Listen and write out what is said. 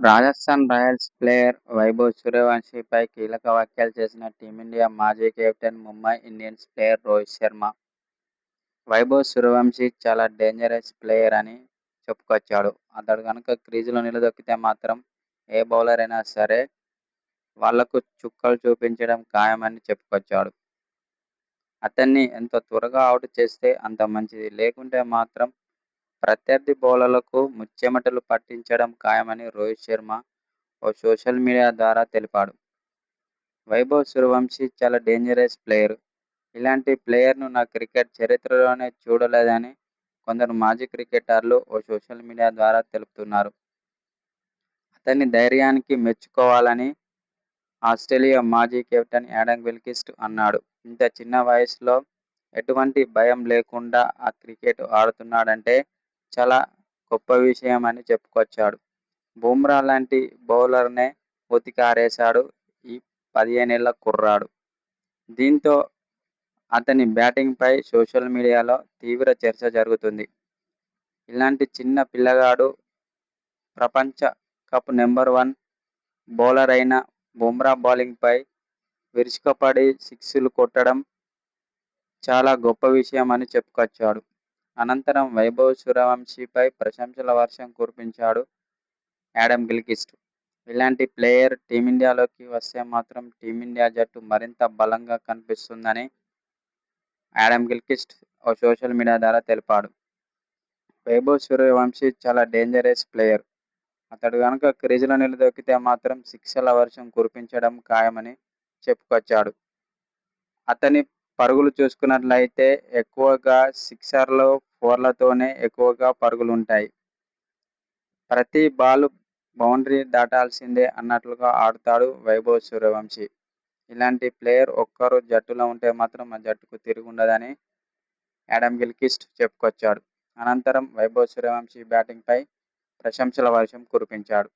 Rajasthan Royals player Vaibhav సూర్యవంశీపై కీలక వ్యాఖ్యలు చేసిన టీమిండియా మాజీ captain, Mumbai Indians player Rohit Sharma. Vaibhav Suryavanshi చాలా డేంజరస్ ప్లేయర్ అని చెప్పుకొచ్చాడు. అతడు గనుక క్రీజులో నిలదొక్కితే మాత్రం ఏ బౌలర్ అయినా సరే వాళ్లకు చుక్కలు చూపించడం ఖాయమని చెప్పుకొచ్చాడు. అతన్ని ఎంత త్వరగా అవుట్ చేస్తే అంత మంచిది. లేకుంటే మాత్రం ప్రత్యర్థి బౌలర్లకు ముచ్చెమటలు పట్టించడం ఖాయమని రోహిత్ శర్మ ఓ సోషల్ మీడియా ద్వారా తెలిపాడు. వైభవ్ సూర్యవంశీ చాలా డేంజరస్ ప్లేయర్. ఇలాంటి ప్లేయర్ను నా క్రికెట్ చరిత్రలోనే చూడలేదని కొందరు మాజీ క్రికెటర్లు ఓ సోషల్ మీడియా ద్వారా తెలుపుతున్నారు. అతని ధైర్యానికి మెచ్చుకోవాలని ఆస్ట్రేలియా మాజీ కెప్టెన్ యాడమ్ గిల్క్రిస్ట్ అన్నాడు. ఇంత చిన్న వయసులో ఎటువంటి భయం లేకుండా క్రికెట్ ఆడుతున్నాడంటే చాలా గొప్ప విషయమని చెప్పుకొచ్చాడు. బుమ్రా లాంటి బౌలర్నే ఉతికారేశాడు ఈ 15 ఏళ్ల కుర్రాడు. దీంతో అతని బ్యాటింగ్పై సోషల్ మీడియాలో తీవ్ర చర్చ జరుగుతుంది. ఇలాంటి చిన్న పిల్లగాడు ప్రపంచ కప్ నెంబర్ 1 బౌలర్ అయిన బుమ్రా బౌలింగ్పై విరుచుకుపడి సిక్స్లు కొట్టడం చాలా గొప్ప విషయమని చెప్పుకొచ్చాడు. అనంతరం వైభవ్ సూర్యవంశీపై ప్రశంసల వర్షం కురిపించాడు యాడమ్ గిల్క్రిస్ట్. ఇలాంటి ప్లేయర్ టీమిండియాలోకి వస్తే మాత్రం టీమిండియా జట్టు మరింత బలంగా కనిపిస్తుందని యాడమ్ గిల్క్రిస్ట్ ఓ సోషల్ మీడియా ద్వారా తెలిపాడు. వైభవ్ సూర్యవంశీ చాలా డేంజరస్ ప్లేయర్. అతడు గనుక క్రీజులో నిలదొక్కితే మాత్రం సిక్సర్ల వర్షం కురిపించడం ఖాయమని చెప్పుకొచ్చాడు. అతని పరుగులు చూసుకున్నట్లయితే ఎక్కువగా సిక్సర్లు, ఫోర్లతోనే ఎక్కువగా పరుగులుంటాయి. ప్రతి బాల్ బౌండరీ దాటాల్సిందే అన్నట్లుగా ఆడుతాడు వైభవ్ సూర్యవంశీ. ఇలాంటి ప్లేయర్ ఒక్కరు జట్టులో ఉంటే మాత్రం ఆ జట్టుకు తిరుగుండదని యాడమ్ గిల్క్రిస్ట్ చెప్పుకొచ్చాడు. అనంతరం వైభవ్ సూర్యవంశీ బ్యాటింగ్పై ప్రశంసల వర్షం కురిపించాడు.